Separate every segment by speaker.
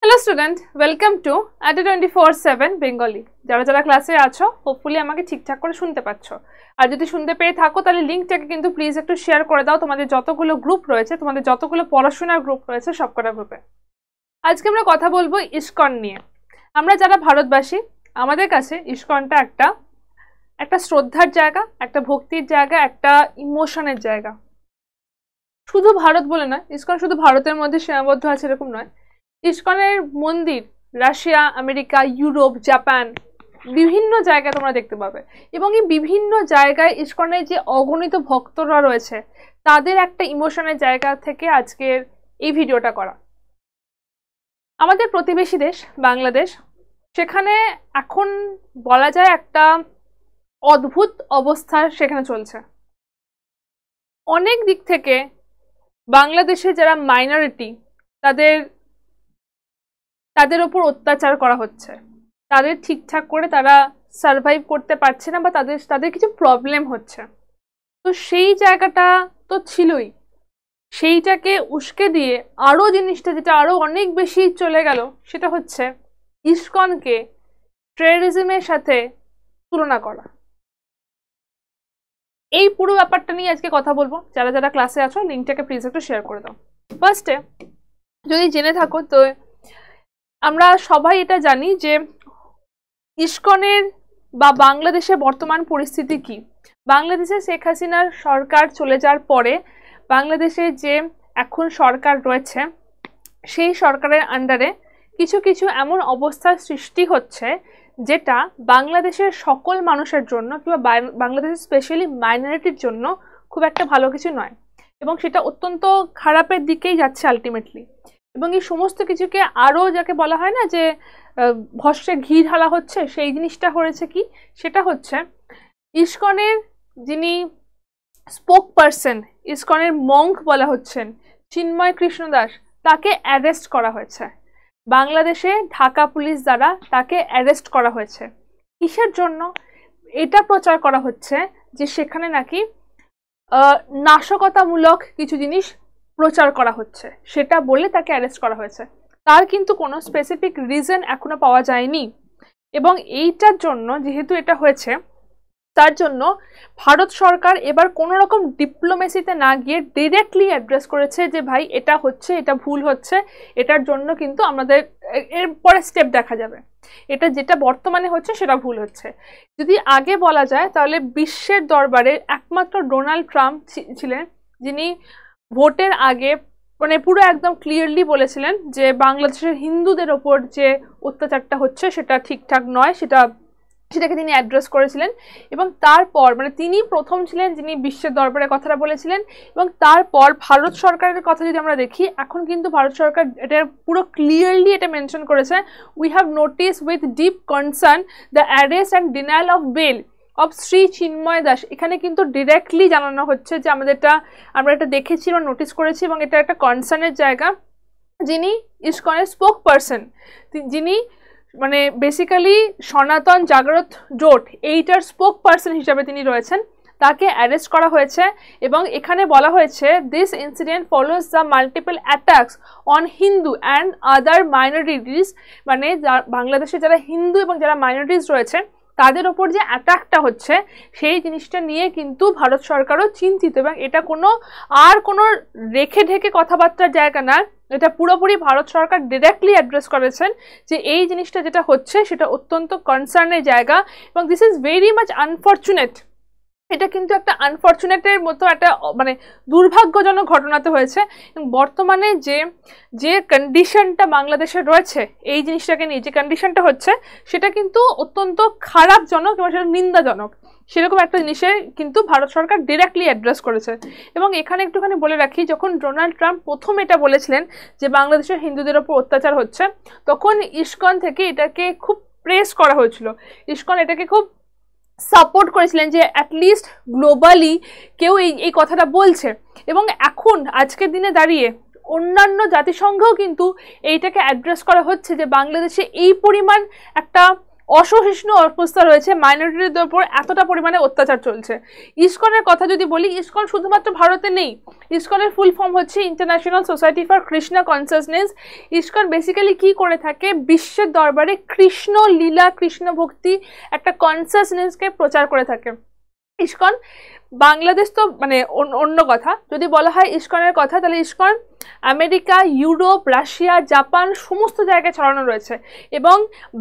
Speaker 1: Hello student, welcome to ADA 24/7 Bengali. যারা যারা ক্লাসে আছো হোপফুলি আমাকে ঠিকঠাক করে শুনতে পাচ্ছ। আর যদি শুনতে পেয়ে থাকো তাহলে লিঙ্কটাকে কিন্তু প্লিজ একটু শেয়ার করে দাও তোমাদের যতগুলো গ্রুপ রয়েছে, তোমাদের যতগুলো পড়াশোনার গ্রুপ রয়েছে সবকটা গ্রুপে। আজকে আমরা কথা বলবো ইসকন নিয়ে। আমরা যারা ভারতবাসী, আমাদের কাছে ইসকনটা একটা শ্রদ্ধার জায়গা, একটা ভক্তির জায়গা, একটা ইমোশনের জায়গা। শুধু ভারত বলে না, ইসকন শুধু ভারতের মধ্যে সীমাবদ্ধ আছে এরকম নয়। ইসকনের মন্দির রাশিয়া, আমেরিকা, ইউরোপ, জাপান বিভিন্ন জায়গায় তোমরা দেখতে পাবে। এবং এই বিভিন্ন জায়গায় ইসকনের যে অগণিত ভক্তরা রয়েছে তাদের একটা ইমোশনের জায়গা থেকে আজকের এই ভিডিওটা করা। আমাদের প্রতিবেশী দেশ বাংলাদেশ, সেখানে এখন বলা যায় একটা অদ্ভুত অবস্থা সেখানে চলছে। অনেক দিক থেকে বাংলাদেশে যারা মাইনরিটি তাদের উপর অত্যাচার করা হচ্ছে, তাদের ঠিকঠাক করে তারা সার্ভাইভ করতে পারছে না বা তাদের কিছু প্রবলেম হচ্ছে। তো সেই জায়গাটা তো ছিলই, সেইটাকে উস্কে দিয়ে আরও জিনিসটা যেটা আরও অনেক বেশি চলে গেল সেটা হচ্ছে ইসকনকে টেররিজমের সাথে তুলনা করা। এই পুরো ব্যাপারটা নিয়ে আজকে কথা বলবো। যারা যারা ক্লাসে আছো লিঙ্কটাকে প্লিজ একটু শেয়ার করে দাও। ফার্স্টে যদি জেনে থাকো তো আমরা সবাই এটা জানি যে ইসকনের বা বাংলাদেশের বর্তমান পরিস্থিতি কি। বাংলাদেশে শেখ হাসিনার সরকার চলে যাওয়ার পরে বাংলাদেশে যে এখন সরকার রয়েছে সেই সরকারের আন্ডারে কিছু কিছু এমন অবস্থার সৃষ্টি হচ্ছে যেটা বাংলাদেশের সকল মানুষের জন্য কিংবা বাংলাদেশের স্পেশালি মাইনরিটির জন্য খুব একটা ভালো কিছু নয়, এবং সেটা অত্যন্ত খারাপের দিকেই যাচ্ছে আলটিমেটলি। এবং এই সমস্ত কিছুকে আরও যাকে বলা হয় না যে ভস্যে ঘি ঢালা হচ্ছে, সেই জিনিসটা হয়েছে কি, সেটা হচ্ছে ইসকনের যিনি স্পোক পারসন, ইসকনের মঙ্ক বলা হচ্ছেন চিন্ময় কৃষ্ণ দাস, তাকে অ্যারেস্ট করা হয়েছে বাংলাদেশে ঢাকা পুলিশ দ্বারা। তাকে অ্যারেস্ট করা হয়েছে কিসের জন্য? এটা প্রচার করা হচ্ছে যে সেখানে নাকি নাশকতামূলক কিছু জিনিস প্রচার করা হচ্ছে, সেটা বলে তাকে অ্যারেস্ট করা হয়েছে। তার কিন্তু কোনো স্পেসিফিক রিজন এখনো পাওয়া যায়নি। এবং এইটার জন্য যেহেতু এটা হয়েছে, তার জন্য ভারত সরকার এবার কোনো রকম ডিপ্লোমেসিতে না গিয়ে ডিরেক্টলি অ্যাড্রেস করেছে যে ভাই এটা হচ্ছে, এটা ভুল হচ্ছে, এটার জন্য কিন্তু আমাদের এরপরে স্টেপ দেখা যাবে। এটা যেটা বর্তমানে হচ্ছে সেটা ভুল হচ্ছে। যদি আগে বলা যায় তাহলে বিশ্বের দরবারে একমাত্র ডোনাল্ড ট্রাম্প ছিলেন যিনি ভোটের আগে মানে পুরো একদম ক্লিয়ারলি বলেছিলেন যে বাংলাদেশের হিন্দুদের ওপর যে অত্যাচারটা হচ্ছে সেটা ঠিকঠাক নয়, সেটাকে তিনি অ্যাড্রেস করেছিলেন। এবং তারপর মানে তিনি প্রথম ছিলেন যিনি বিশ্বের দরবারে কথাটা বলেছিলেন। এবং তারপর ভারত সরকারের কথা যদি আমরা দেখি, এখন কিন্তু ভারত সরকার এটা পুরো ক্লিয়ারলি এটা মেনশন করেছে, we have notice with deep concern the arrest and denial of bail of Shri Chinmoy Das. এখানে কিন্তু ডিরেক্টলি জানানো হচ্ছে যে আমরা এটা দেখেছি বা নোটিস করেছি এবং এটা একটা কনসার্নের জায়গা। যিনি ইসকনের স্পোক পারসন, যিনি মানে বেসিক্যালি সনাতন জাগরত জোট এইটার স্পোক পারসন হিসাবে তিনি রয়েছেন, তাকে অ্যারেস্ট করা হয়েছে। এবং এখানে বলা হয়েছে this incident follows the multiple attacks on Hindu and other minorities. মানে বাংলাদেশে যারা হিন্দু এবং যারা মাইনরিটিস রয়েছে তাদের ওপর যে অ্যাটাকটা হচ্ছে সেই জিনিসটা নিয়ে কিন্তু ভারত সরকারও চিন্তিত। এবং এটা কোনো রেখে ঢেকে কথাবার্তার জায়গা না, এটা পুরোপুরি ভারত সরকার ডিরেক্টলি অ্যাড্রেস করেছেন যে এই জিনিসটা যেটা হচ্ছে সেটা অত্যন্ত কনসার্নের জায়গা। এবং this is very much unfortunate. এটা কিন্তু একটা আনফর্চুনেটের মতো একটা মানে দুর্ভাগ্যজনক ঘটনাতে হয়েছে। এবং বর্তমানে যে কন্ডিশনটা বাংলাদেশে রয়েছে এই জিনিসটাকে নিয়ে যে কন্ডিশনটা হচ্ছে সেটা কিন্তু অত্যন্ত খারাপজনক এবং সেটা নিন্দাজনক। সেরকম একটা জিনিসে কিন্তু ভারত সরকার ডিরেক্টলি অ্যাড্রেস করেছে। এবং এখানে একটুখানি বলে রাখি, যখন ডোনাল্ড ট্রাম্প প্রথম এটা বলেছিলেন যে বাংলাদেশের হিন্দুদের ওপর অত্যাচার হচ্ছে, তখন ইসকন থেকে এটাকে খুব প্রেস করা হয়েছিল। ইসকন এটাকে খুব সাপোর্ট করেছিলেন যে অ্যাটলিস্ট গ্লোবালি কেউ এই কথাটা বলছে। এবং এখন আজকের দিনে দাঁড়িয়ে অন্যান্য জাতিসংঘও কিন্তু এইটাকে অ্যাড্রেস করা হচ্ছে যে বাংলাদেশে এই পরিমাণ একটা অসহিষ্ণু অবস্থা রয়েছে, মাইনরিটিদের উপর এতটা পরিমাণে অত্যাচার চলছে। ইসকনের কথা যদি বলি, ইসকন শুধুমাত্র ভারতে নেই। ইসকনের ফুল ফর্ম হচ্ছে international society for Krishna consciousness. ISKCON basically কি করে থাকে, বিশ্বের দরবারে কৃষ্ণ লীলা, কৃষ্ণ ভক্তি একটা কনসাসনেসকে প্রচার করে থাকে। ইসকন বাংলাদেশ তো মানে অন্য কথা, যদি বলা হয় ইসকনের কথা, তাহলে ISKCON America, Europe, Russia, Japan সমস্ত জায়গায় ছড়ানো রয়েছে। এবং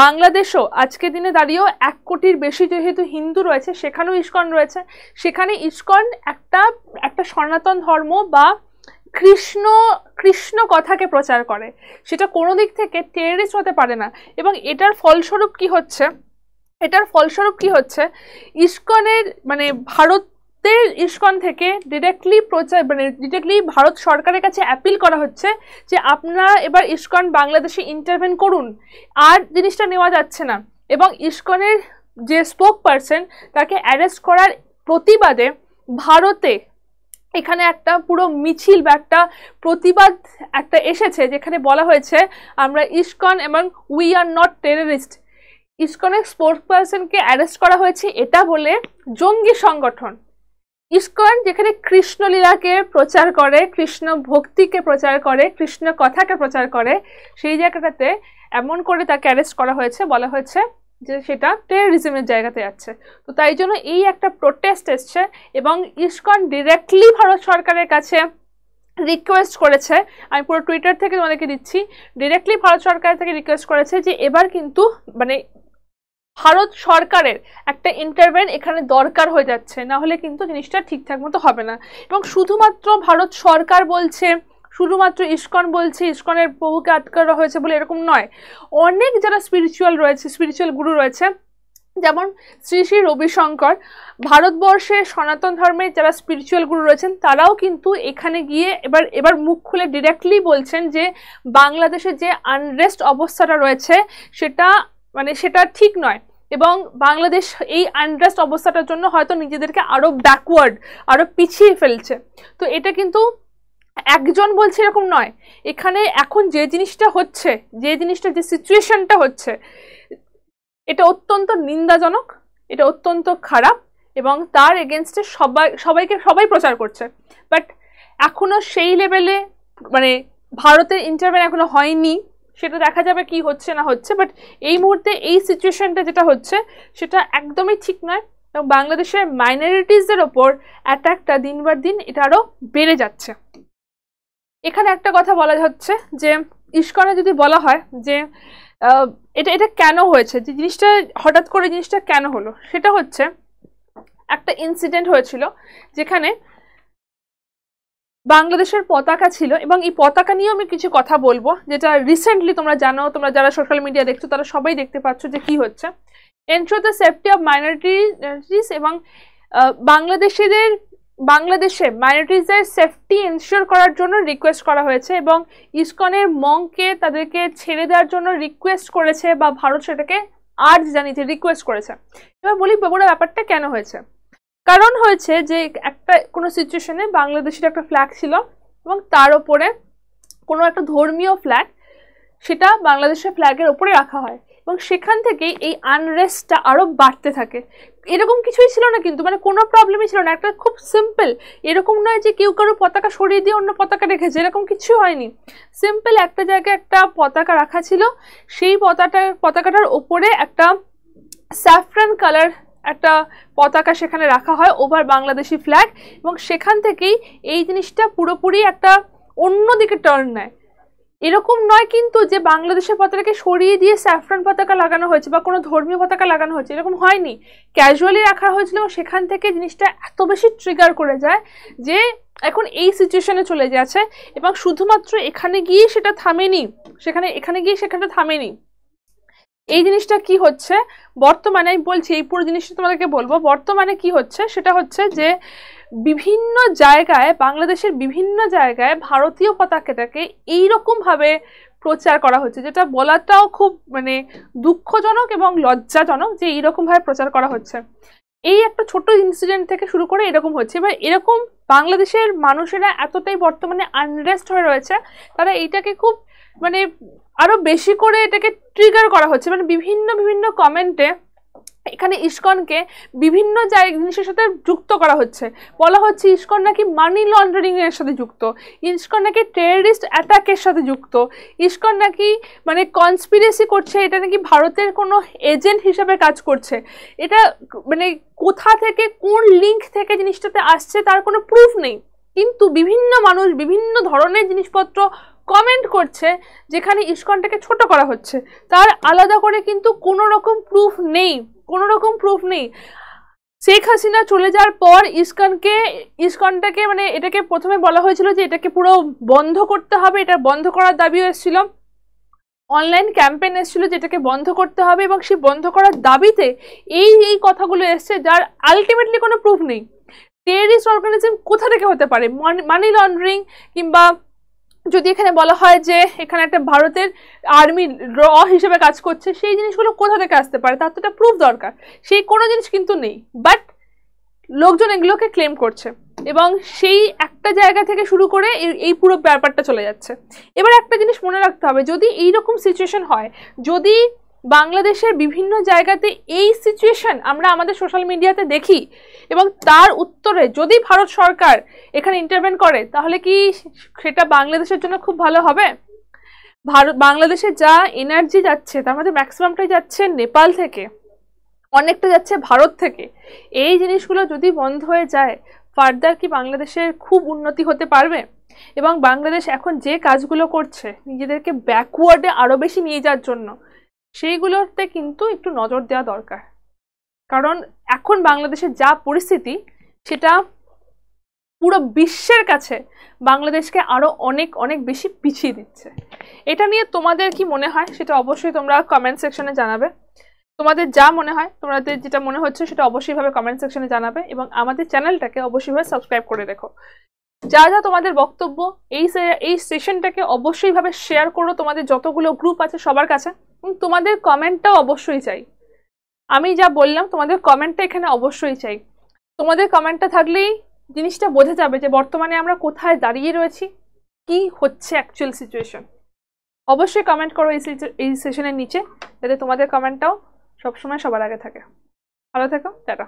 Speaker 1: বাংলাদেশও আজকের দিনে দাঁড়িয়েও 1 কোটির বেশি যেহেতু হিন্দু রয়েছে, সেখানেও ইসকন রয়েছে। সেখানে ইসকন একটা সনাতন ধর্ম বা কৃষ্ণ কথাকে প্রচার করে, সেটা কোনো দিক থেকে টেররিস্ট হতে পারে না। এবং এটার ফলস্বরূপ কি হচ্ছে, ইসকনের মানে ভারতের ইসকন থেকে ডিরেক্টলি ভারত সরকারের কাছে অ্যাপিল করা হচ্ছে যে আপনারা এবার ইসকন বাংলাদেশে ইন্টারভেন করুন, আর জিনিসটা নেওয়া যাচ্ছে না। এবং ইসকনের যে স্পোক পারসন, তাকে অ্যারেস্ট করার প্রতিবাদে ভারতে এখানে একটা পুরো মিছিল বা একটা প্রতিবাদ একটা এসেছে, যেখানে বলা হয়েছে আমরা ইসকন এবং উই আর নট টেররিস্ট। ইসকনের স্পোর্টস পারসনকে অ্যারেস্ট করা হয়েছে এটা বলে জঙ্গি সংগঠন। ইসকন যেখানে কৃষ্ণলীলাকে প্রচার করে, কৃষ্ণ ভক্তিকে প্রচার করে, কৃষ্ণ কথাকে প্রচার করে, সেই জায়গাটাতে এমন করে তাকে অ্যারেস্ট করা হয়েছে, বলা হয়েছে যে সেটা টেররিজমের জায়গাতে যাচ্ছে। তো তাই জন্য এই একটা প্রোটেস্ট এসছে এবং ইসকন ডিরেক্টলি ভারত সরকারের কাছে রিকোয়েস্ট করেছে, আমি পুরো টুইটার থেকে তোমাদেরকে দিচ্ছি, ডিরেক্টলি ভারত সরকার থেকে রিকোয়েস্ট করেছে যে এবার কিন্তু মানে ভারত সরকারের একটা ইন্টারভেন এখানে দরকার হয়ে যাচ্ছে, না হলে কিন্তু জিনিসটা ঠিকঠাক মতো হবে না। এবং শুধুমাত্র ভারত সরকার বলছে, শুধুমাত্র ইসকন বলছে, ইসকনের প্রভুকে আটকানো হয়েছে বলে এরকম নয়। অনেক যারা স্পিরিচুয়াল গুরু রয়েছে, যেমন শ্রী শ্রী রবিশঙ্কর, ভারতবর্ষের সনাতন ধর্মের যারা স্পিরিচুয়াল গুরু রয়েছেন, তারাও কিন্তু এখানে গিয়ে এবার মুখ খুলে ডিরেক্টলি বলছেন যে বাংলাদেশে যে আনরেস্ট অবস্থাটা রয়েছে সেটা ঠিক নয়। এবং বাংলাদেশ এই আনরেস্ট অবস্থাটার জন্য হয়তো নিজেদেরকে আরো ব্যাকওয়ার্ড, আরো পিছিয়ে ফেলছে। তো এটা কিন্তু একজন বলছে এরকম নয়, এখানে এখন যে সিচুয়েশনটা হচ্ছে, এটা অত্যন্ত নিন্দাজনক, এটা অত্যন্ত খারাপ এবং তার এগেনস্টে সবাই প্রচার করছে। বাট এখনো সেই লেভেলে মানে ভারতের ইন্টারভেন এখনো হয়নি, সেটা দেখা যাবে কি হচ্ছে না হচ্ছে। বাট এই মুহূর্তে এই সিচুয়েশনটা যেটা হচ্ছে সেটা একদমই ঠিক নয় এবং বাংলাদেশের মাইনরিটিসদের ওপর অ্যাটাকটা দিনবার দিন এটা আরো বেড়ে যাচ্ছে। এখানে একটা কথা বলা হচ্ছে যে ইসকনে যদি বলা হয় যে এটা কেন হয়েছে, যে জিনিসটা হঠাৎ করে জিনিসটা কেন হলো, সেটা হচ্ছে একটা ইনসিডেন্ট হয়েছিল যেখানে বাংলাদেশের পতাকা ছিল। এবং এই পতাকা নিয়েও আমি কিছু কথা বলবো, যেটা রিসেন্টলি তোমরা জানো, তোমরা যারা সোশ্যাল মিডিয়া দেখছো তারা সবাই দেখতে পাচ্ছ যে কি হচ্ছে। Ensure the safety of minorities, এবং বাংলাদেশে মাইনরিটিসদের সেফটি এনশিওর করার জন্য রিকোয়েস্ট করা হয়েছে এবং ইসকনের মংকে তাদেরকে ছেড়ে দেওয়ার জন্য রিকোয়েস্ট করেছে, বা ভারত সেটাকে আর্জ জানিয়েছে, রিকোয়েস্ট করেছে। এবার বলি পুরো ব্যাপারটা কেন হয়েছে। কারণ হয়েছে যে কোনো সিচুয়েশনে বাংলাদেশের একটা ফ্ল্যাগ ছিল এবং তার ওপরে কোনো একটা ধর্মীয় ফ্ল্যাগ, সেটা বাংলাদেশের ফ্ল্যাগের ওপরে রাখা হয় এবং সেখান থেকেই এই আনরেস্টটা আরো বাড়তে থাকে। এরকম কিছুই ছিল না, কিন্তু মানে কোনো প্রবলেমই ছিল না, একটা খুব সিম্পল, এরকম নয় যে কেউ কারো পতাকা সরিয়ে দিয়ে অন্য পতাকা রেখেছে, এরকম কিছু হয়নি। সিম্পল একটা জায়গায় একটা পতাকা রাখা ছিল, সেই পতাকাটার ওপরে একটা স্যাফরান কালার একটা পতাকা সেখানে রাখা হয় ওভার বাংলাদেশি ফ্ল্যাগ, এবং সেখান থেকেই এই জিনিসটা পুরোপুরি একটা অন্যদিকে টার্ন নেয়। এরকম নয় কিন্তু যে বাংলাদেশের পতাকাকে সরিয়ে দিয়ে স্যাফরান পতাকা লাগানো হয়েছে বা কোনো ধর্মীয় পতাকা লাগানো হয়েছে, এরকম হয়নি, ক্যাজুয়ালি রাখা হয়েছিল এবং সেখান থেকে জিনিসটা এত বেশি ট্রিগার করে যায় যে এখন এই সিচুয়েশনে চলে যাচ্ছে। এবং শুধুমাত্র এখানে গিয়ে সেটা থামেনি, সেখানে থামেনি। এই জিনিসটা কি হচ্ছে বর্তমানে, আমি বলছি এই পুরো জিনিসটা তোমাদেরকে বলবো, বর্তমানে কি হচ্ছে সেটা হচ্ছে যে বিভিন্ন জায়গায়, বাংলাদেশের বিভিন্ন জায়গায় ভারতীয় পতাকাটাকে এইরকমভাবে প্রচার করা হচ্ছে, যেটা বলাটাও খুব মানে দুঃখজনক এবং লজ্জাজনক যে এইরকমভাবে প্রচার করা হচ্ছে। এই একটা ছোট ইনসিডেন্ট থেকে শুরু করে এরকম হচ্ছে। এবার এরকম বাংলাদেশের মানুষেরা এতটাই বর্তমানে আনরেস্ট হয়ে রয়েছে, তারা এইটাকে খুব মানে আরো বেশি করে এটাকে ট্রিগার করা হচ্ছে, মানে বিভিন্ন বিভিন্ন কমেন্টে এখানে ইসকনকে বিভিন্ন জিনিসের সাথে যুক্ত করা হচ্ছে। বলা হচ্ছে ইসকন নাকি মানি লন্ডারিং এর সাথে যুক্ত, ইসকন নাকি টেররিস্ট অ্যাটাকের সাথে যুক্ত, ইসকন নাকি মানে কনস্পিরেসি করছে, এটা নাকি ভারতের কোনো এজেন্ট হিসাবে কাজ করছে। এটা মানে কোথা থেকে কোন লিঙ্ক থেকে জিনিসটাতে আসছে তার কোনো প্রুফ নেই, কিন্তু বিভিন্ন মানুষ বিভিন্ন ধরনের জিনিসপত্র কমেন্ট করছে যেখানে ইসকনটাকে ছোট করা হচ্ছে। তার আলাদা করে কিন্তু কোনো রকম প্রুফ নেই, কোনো রকম প্রুফ নেই। শেখ হাসিনা চলে যাওয়ার পর ইসকনটাকে মানে এটাকে প্রথমে বলা হয়েছিল যে এটাকে পুরো বন্ধ করতে হবে, এটা বন্ধ করার দাবিও এসেছিল, অনলাইন ক্যাম্পেইন এসেছিল যেটাকে বন্ধ করতে হবে, এবং সেই বন্ধ করার দাবিতে এই কথাগুলো এসছে যার আলটিমেটলি কোনো প্রুফ নেই। টেররিস্ট অর্গানাইজেশন কোথা থেকে হতে পারে? মানি লন্ডারিং, কিংবা যদি এখানে বলা হয় যে এখানে একটা ভারতের আর্মি র হিসেবে কাজ করছে, সেই জিনিসগুলো কোথা থেকে আসতে পারে তার তো একটা প্রুফ দরকার, সেই কোনো জিনিস কিন্তু নেই। বাট লোকজন এগুলোকে ক্লেম করছে এবং সেই একটা জায়গা থেকে শুরু করে এই পুরো ব্যাপারটা চলে যাচ্ছে। এবার একটা জিনিস মনে রাখতে হবে, যদি এইরকম সিচুয়েশন হয়, যদি বাংলাদেশের বিভিন্ন জায়গাতে এই সিচুয়েশন আমরা আমাদের সোশ্যাল মিডিয়াতে দেখি এবং তার উত্তরে যদি ভারত সরকার এখানে ইন্টারভেন করে, তাহলে কি সেটা বাংলাদেশের জন্য খুব ভালো হবে? বাংলাদেশে যা এনার্জি যাচ্ছে তার মধ্যে ম্যাক্সিমামটাই যাচ্ছে নেপাল থেকে, অনেকটা যাচ্ছে ভারত থেকে। এই জিনিসগুলো যদি বন্ধ হয়ে যায়, ফার্দার কি বাংলাদেশের খুব উন্নতি হতে পারবে? এবং বাংলাদেশ এখন যে কাজগুলো করছে নিজেদেরকে ব্যাকওয়ার্ডে আরো বেশি নিয়ে যাওয়ার জন্য, সেইগুলোতে কিন্তু একটু নজর দেওয়া দরকার। কারণ এখন বাংলাদেশের যা পরিস্থিতি সেটা পুরো বিশ্বের কাছে বাংলাদেশকে আরো অনেক অনেক বেশি পিছিয়ে দিচ্ছে। এটা নিয়ে তোমাদের কি মনে হয় সেটা অবশ্যই তোমরা কমেন্ট সেকশনে জানাবে। তোমাদের যা মনে হয়, তোমাদের যেটা মনে হচ্ছে সেটা অবশ্যই ভাবে কমেন্ট সেকশনে জানাবে, এবং আমাদের চ্যানেলটাকে অবশ্যই ভাবে সাবস্ক্রাইব করে রেখো। যা যা তোমাদের বক্তব্য এই সেশনটাকে অবশ্যই ভাবে শেয়ার করো তোমাদের যতগুলো গ্রুপ আছে সবার কাছে, এবং তোমাদের কমেন্টটাও অবশ্যই চাই। আমি যা বললাম তোমাদের কমেন্টটা এখানে অবশ্যই চাই। তোমাদের কমেন্টটা থাকলেই জিনিসটা বোঝা যাবে যে বর্তমানে আমরা কোথায় দাঁড়িয়ে রয়েছি, কি হচ্ছে অ্যাকচুয়াল সিচুয়েশন। অবশ্যই কমেন্ট করো এই সেশনের নিচে, যাতে তোমাদের কমেন্টটাও সবসময় সবার আগে থাকে। ভালো থেকো, টাটা।